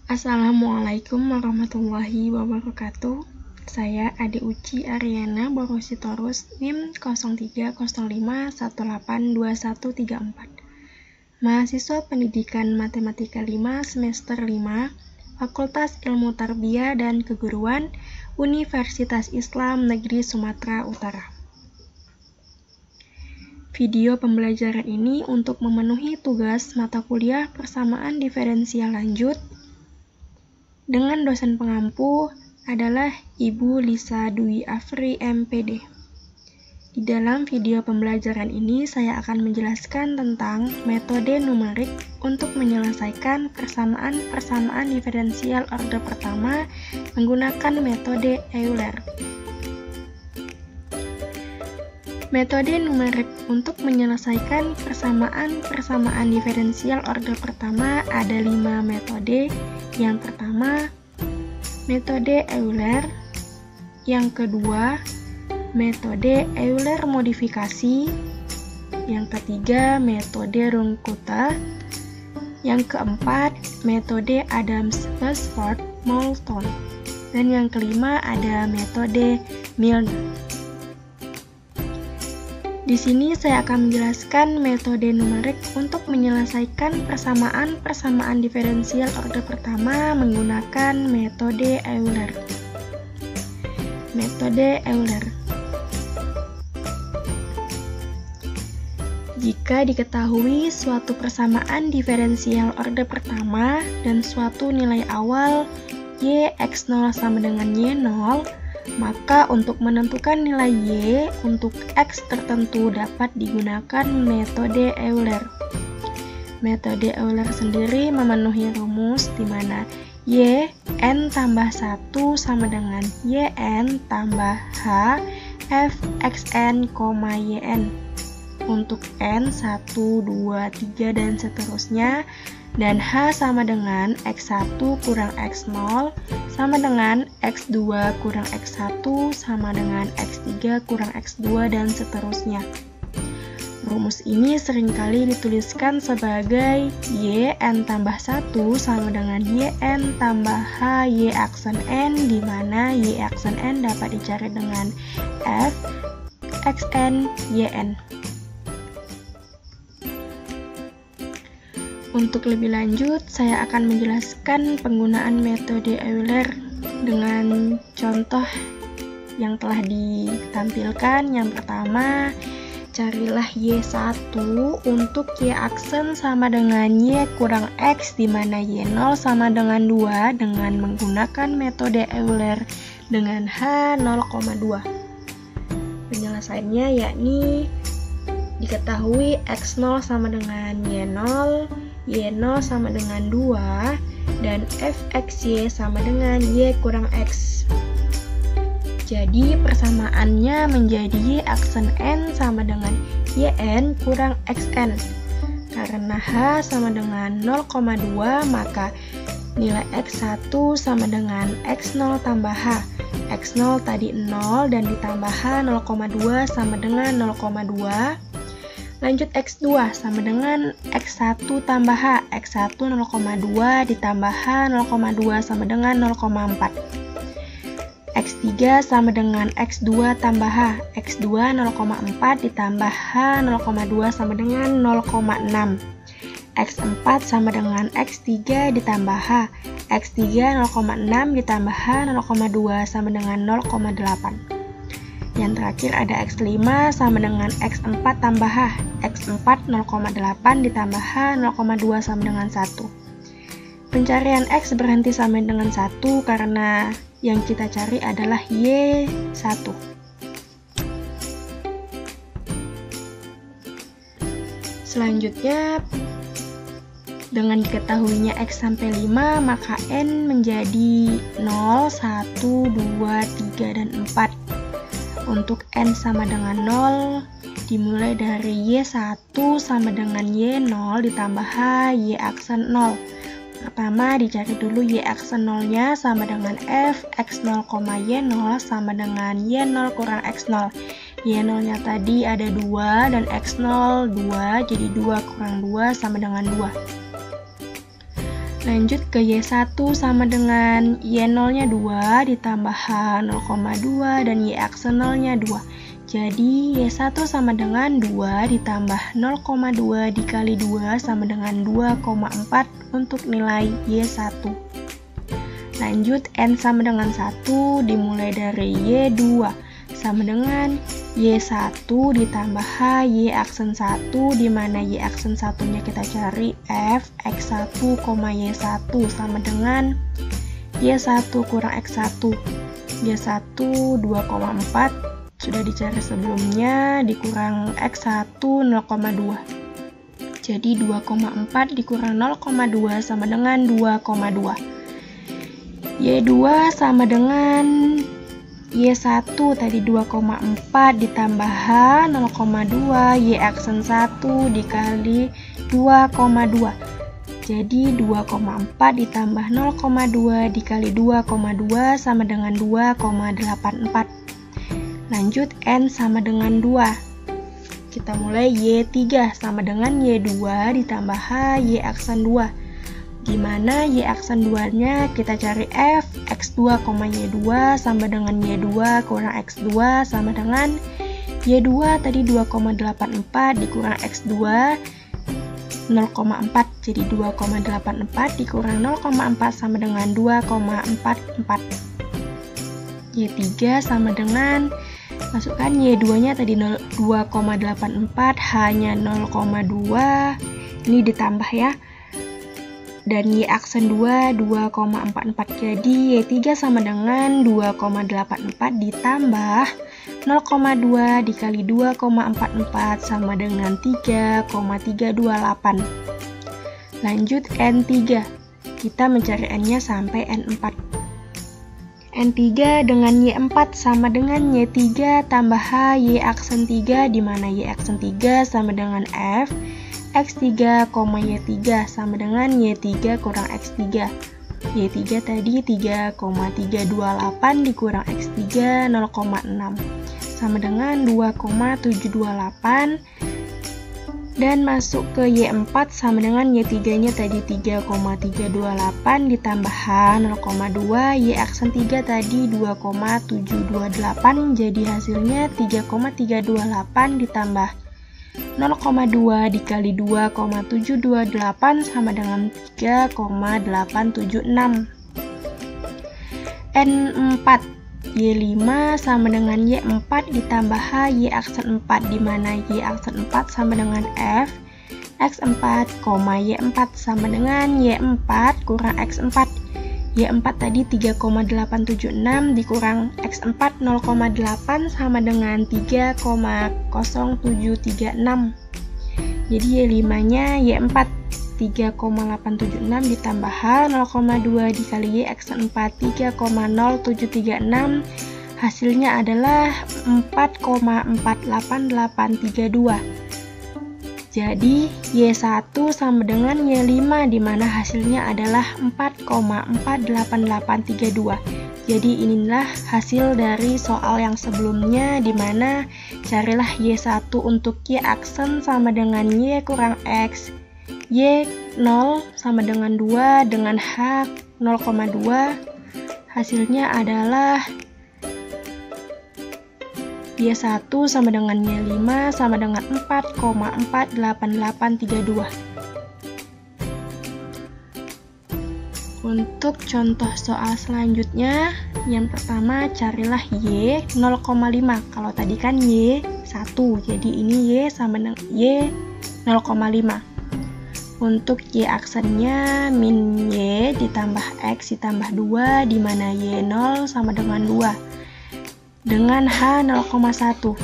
Assalamualaikum warahmatullahi wabarakatuh. Saya Ade Uci Ariana Borositorus NIM 0305182134. Mahasiswa Pendidikan Matematika 5 semester 5 Fakultas Ilmu Tarbiyah dan Keguruan Universitas Islam Negeri Sumatera Utara. Video pembelajaran ini untuk memenuhi tugas mata kuliah persamaan diferensial lanjut dengan dosen pengampu adalah Ibu Lisa Dwi Afri MPD. Di dalam video pembelajaran ini saya akan menjelaskan tentang metode numerik untuk menyelesaikan persamaan diferensial orde pertama menggunakan metode Euler. Metode numerik untuk menyelesaikan persamaan diferensial orde pertama ada 5 metode. Yang pertama, metode Euler. Yang kedua, metode Euler modifikasi. Yang ketiga, metode Runge-Kutta. Yang keempat, metode Adams-Basford-Moulton. Dan yang kelima ada metode Milnor. Di sini saya akan menjelaskan metode numerik untuk menyelesaikan persamaan diferensial orde pertama menggunakan metode Euler. Metode Euler. Jika diketahui suatu persamaan diferensial orde pertama dan suatu nilai awal y x0 sama dengan y0, maka untuk menentukan nilai y untuk x tertentu dapat digunakan metode Euler. Metode Euler sendiri memenuhi rumus di mana y n tambah 1 sama dengan yn tambah h f xn, yn. Untuk n 1, 2, 3 dan seterusnya, dan H sama dengan X1 kurang X0 sama dengan X2 kurang X1 sama dengan X3 kurang X2 dan seterusnya. Rumus ini seringkali dituliskan sebagai yn tambah 1 sama dengan yn tambah h y aksen n, di mana y aksen n dapat dicari dengan f xn yn. Untuk lebih lanjut, saya akan menjelaskan penggunaan metode Euler dengan contoh yang telah ditampilkan. Yang pertama, carilah Y1 untuk Y aksen sama dengan Y kurang X, di mana Y0 sama dengan 2 dengan menggunakan metode Euler dengan H 0,2. Penyelesaiannya yakni diketahui X0 sama dengan Y0, Y0 sama dengan 2, dan Fxy sama dengan Y kurang X. Jadi persamaannya menjadi Y aksen N sama dengan Yn kurang Xn. Karena H sama dengan 0,2, maka nilai X1 sama dengan X0 tambah H. X0 tadi 0 dan ditambah H 0,2 sama dengan 0,2. Lanjut X2 sama dengan X1 tambah H. X1 0,2 ditambah H 0,2 sama dengan 0,4. X3 sama dengan X2 tambah H. X2 0,4 ditambah H 0,2 sama dengan 0,6. X4 sama dengan X3 ditambah H. X3 0,6 ditambah H 0,2 sama dengan 0,8. Yang terakhir ada X5 sama dengan X4 tambah H. X4 0,8 ditambah H 0,2 sama dengan 1. Pencarian X berhenti sama dengan 1 karena yang kita cari adalah Y1. Selanjutnya, dengan diketahuinya X sampai 5, maka N menjadi 0, 1, 2, 3, dan 4. Untuk N sama dengan 0, dimulai dari Y1 sama dengan Y0 ditambah H Y aksen 0. Pertama, dicari dulu Y aksen 0-nya sama dengan F X0, Y0 sama dengan Y0 kurang X0. Y0-nya tadi ada 2 dan X0 2, jadi 2 kurang 2 sama dengan 2. Lanjut ke Y1 sama dengan Y0 nya 2 ditambah H 0,2 dan Y aksen 0 nya 2. Jadi Y1 sama dengan 2 ditambah 0,2 dikali 2 sama dengan 2,4 untuk nilai Y1. Lanjut N sama dengan 1 dimulai dari Y2 sama dengan Y1 ditambah H Y aksen 1, di mana Y aksen 1-nya kita cari F X1, Y1 sama dengan Y1 kurang X1. Y1 2,4 sudah dicari sebelumnya, dikurang X1 0,2. Jadi 2,4 dikurang 0,2 sama dengan 2,2. Y2 sama dengan Y1 tadi 2,4 ditambah H 0,2 Y aksen 1 dikali 2,2. Jadi 2,4 ditambah 0,2 dikali 2,2 sama dengan 2,84. Lanjut N sama dengan 2. Kita mulai Y3 sama dengan Y2 ditambah H Y aksen 2. Gimana Y aksen 2-nya kita cari F X2, Y2 sama dengan Y2 kurang X2 sama dengan Y2 tadi 2,84 dikurang X2 0,4, jadi 2,84 dikurang 0,4 sama dengan 2,44. Y3 sama dengan, masukkan Y2 nya tadi 2,84, H-nya 0,2, ini ditambah ya, dan Y aksen 2 2,44. Jadi Y3 sama dengan 2,84 ditambah 0,2 dikali 2,44 sama dengan 3,328. Lanjut N3. Kita mencari N-nya sampai N4. N3 dengan Y4 sama dengan Y3 tambah H Y aksen 3, di mana Y aksen 3 sama dengan F X3, Y3 sama dengan Y3 kurang X3. Y3 tadi 3,328 dikurang X3 0,6 sama dengan 2,728. Dan masuk ke Y4 sama dengan Y3 nya tadi 3,328 ditambah H 0,2 Y aksen 3 tadi 2,728, jadi hasilnya 3,328 ditambah 0,2 dikali 2,728 sama dengan 3,876. N4 Y5 sama dengan Y4 ditambah H Y aksen 4, di mana Y aksen 4 sama dengan F X4, Y4 sama dengan Y4 kurang X4. Y4 tadi 3,876 dikurang X4 0,8 sama dengan 3,0736. Jadi Y5 nya Y4 3,876 ditambah H 0,2 dikali Y aksen 4 3,0736, hasilnya adalah 4,48832. Jadi Y1 sama dengan Y5, di mana hasilnya adalah 4,48832. Jadi inilah hasil dari soal yang sebelumnya, di mana carilah Y1 untuk Y aksen sama dengan Y kurang X, Y0 sama dengan 2 dengan H 0,2. Hasilnya adalah Y1 sama dengan Y5 sama dengan 4,48832. Untuk contoh soal selanjutnya, yang pertama carilah Y 0,5. Kalau tadi kan Y1, jadi ini Y sama dengan Y 0,5. Untuk Y aksennya min Y ditambah X ditambah 2, di mana Y0 sama dengan 2 dengan H 0,1.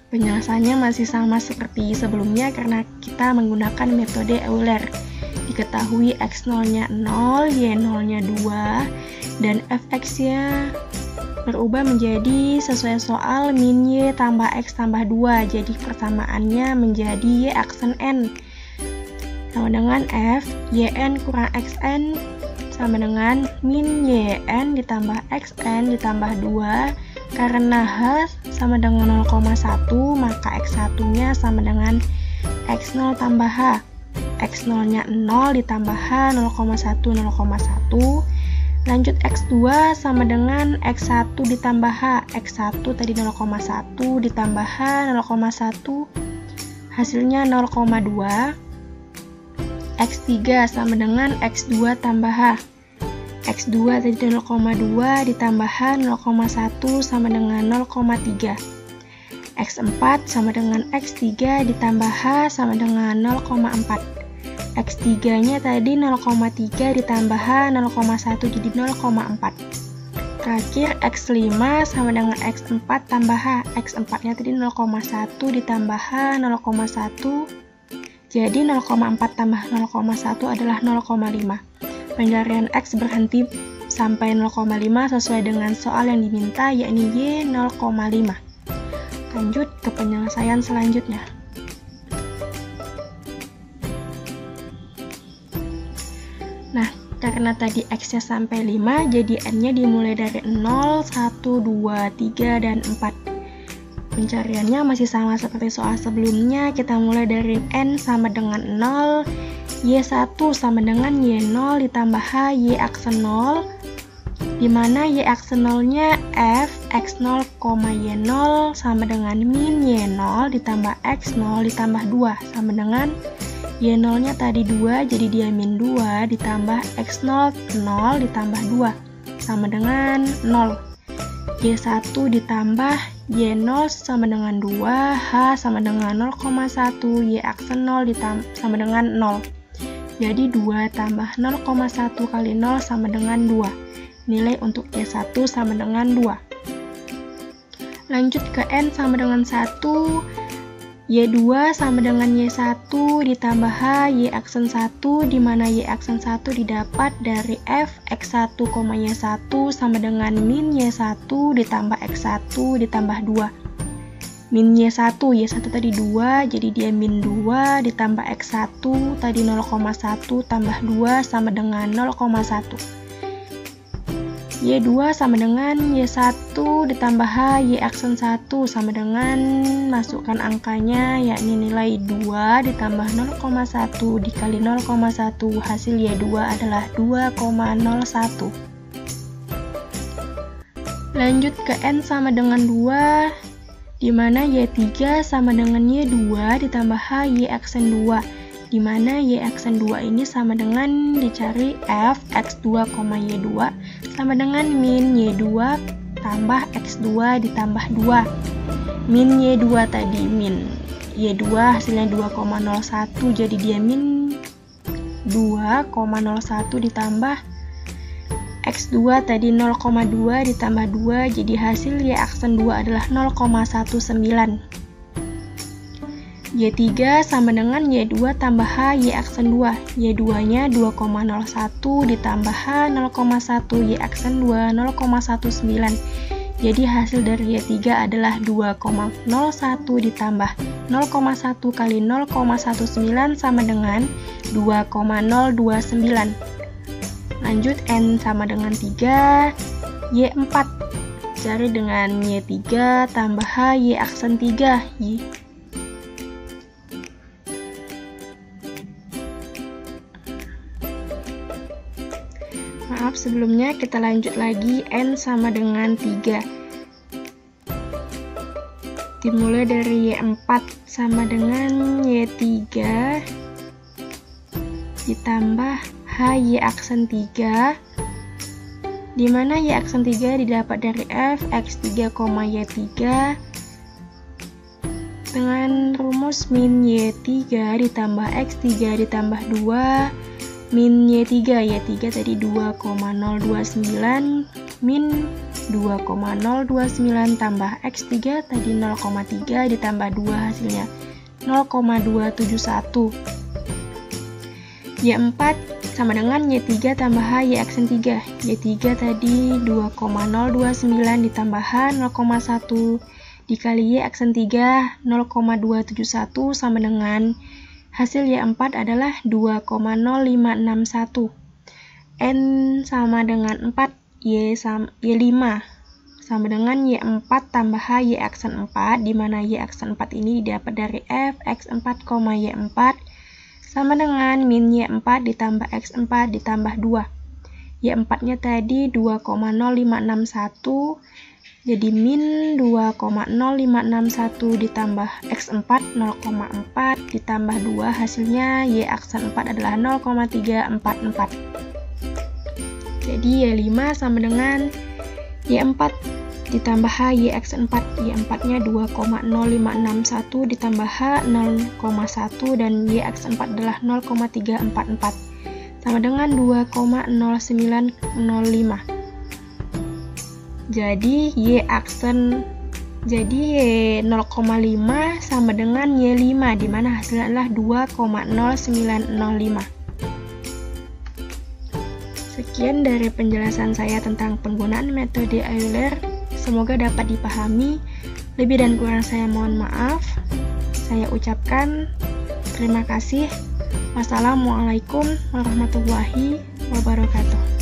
Penjelasannya masih sama seperti sebelumnya karena kita menggunakan metode Euler. Diketahui X0-nya 0, Y0-nya 2, dan Fx-nya berubah menjadi sesuai soal min Y tambah X tambah 2. Jadi persamaannya menjadi Y aksen N sama dengan F Yn kurang Xn sama dengan min Yn ditambah Xn ditambah 2. Karena H sama dengan 0,1, maka X1 nya sama dengan X0 tambah H. X0 nya 0 ditambah H 0,1 0,1. Lanjut X2 sama dengan X1 ditambah H. X1 tadi 0,1 ditambah H 0,1, hasilnya 0,2. X3 sama dengan X2 tambah H. X2 tadi 0,2 ditambah H 0,1 sama dengan 0,3. X4 sama dengan X3 ditambah H sama dengan 0,4. X3 nya tadi 0,3 ditambah H 0,1 jadi 0,4. Terakhir X5 sama dengan X4 tambah H. X4 nya tadi 0,1 ditambah H 0,1 jadi 0,4 tambah 0,1 adalah 0,5. Pencarian X berhenti sampai 0,5 sesuai dengan soal yang diminta, yakni Y 0,5. Lanjut ke penyelesaian selanjutnya. Nah, karena tadi X-nya sampai 5, jadi N-nya dimulai dari 0, 1, 2, 3, dan 4. Pencariannya masih sama seperti soal sebelumnya. Kita mulai dari N sama dengan 0, Y1 sama dengan Y0 ditambah H Y aksen 0, dimana Y aksen 0-nya F X0, Y0 sama dengan min Y0 ditambah X0 ditambah 2 sama dengan Y0 nya tadi 2, jadi dia min 2 ditambah X0 0 ditambah 2 sama dengan 0. Y1 ditambah Y0 sama dengan 2, H sama dengan 0,1, Y aksen 0 sama dengan 0. Jadi 2 tambah 0,1 kali 0 sama dengan 2. Nilai untuk Y1 sama dengan 2. Lanjut ke N sama dengan 1. Y2 sama dengan Y1 ditambah H Y aksen 1, dimana Y aksen 1 didapat dari F X1, Y1 sama dengan min Y1 ditambah X1 ditambah 2. Min Y1 tadi 2, jadi dia min 2 ditambah X1 tadi 0,1 tambah 2 sama dengan 0,1. Y2 sama dengan Y1 ditambah H Y aksen 1 sama dengan, masukkan angkanya, yakni nilai 2 ditambah 0,1 dikali 0,1, hasil Y2 adalah 2,01. Lanjut ke N sama dengan 2, dimana Y3 sama dengan Y2 ditambah H Y aksen 2, dimana Y aksen 2 ini sama dengan dicari F X2, Y2 sama dengan min Y2 tambah X2 ditambah 2. Min Y2 tadi min Y2 hasilnya 2,01, jadi dia min 2,01 ditambah X2 tadi 0,2 ditambah 2, jadi hasil Y aksen 2 adalah 0,19. Y3 sama dengan Y2 tambah H Y aksen 2. Y2 nya 2,01 ditambah H 0,1 Y aksen 2 0,19. Jadi hasil dari Y3 adalah 2,01 ditambah 0,1 kali 0,19 sama dengan 2,029. Lanjut N sama dengan 3, Y4. Cari dengan Y3 tambah H Y aksen 3. Maaf, sebelumnya kita lanjut lagi. N sama dengan 3. Dimulai dari Y4 sama dengan Y3 ditambah H Y aksen 3, dimana Y aksen 3 didapat dari F X3, Y3 dengan rumus min Y3 ditambah X3 ditambah 2 min Y3 tadi 2,029 min 2,029 tambah X3 tadi 0,3 ditambah 2 hasilnya 0,271. Y4 sama dengan Y3 tambah H Y aksen 3. Y3 tadi 2,029 ditambah H 0,1 dikali Y aksen 3 0,271 sama dengan hasil Y4 adalah 2,0561. N sama dengan 4, Y5 sama dengan Y4 tambah H Y aksen 4, dimana Y aksen 4 ini didapat dari F X4, Y4 sama dengan min Y4 ditambah X4 ditambah 2. Y4-nya tadi 2,0561, jadi min 2,0561 ditambah X4 0,4 ditambah 2, hasilnya Y aksen 4 adalah 0,344. Jadi Y5 sama dengan Y4 ditambah H Y aksen 4. Y4-nya 2,0561 ditambah H 0,1 dan Y aksen 4 adalah 0,344. Sama dengan 2,0905. Jadi Y 0,5 sama dengan Y5, di mana hasilnya adalah 2,0905. Sekian dari penjelasan saya tentang penggunaan metode Euler. Semoga dapat dipahami. Lebih dan kurang saya mohon maaf. Saya ucapkan terima kasih. Wassalamualaikum warahmatullahi wabarakatuh.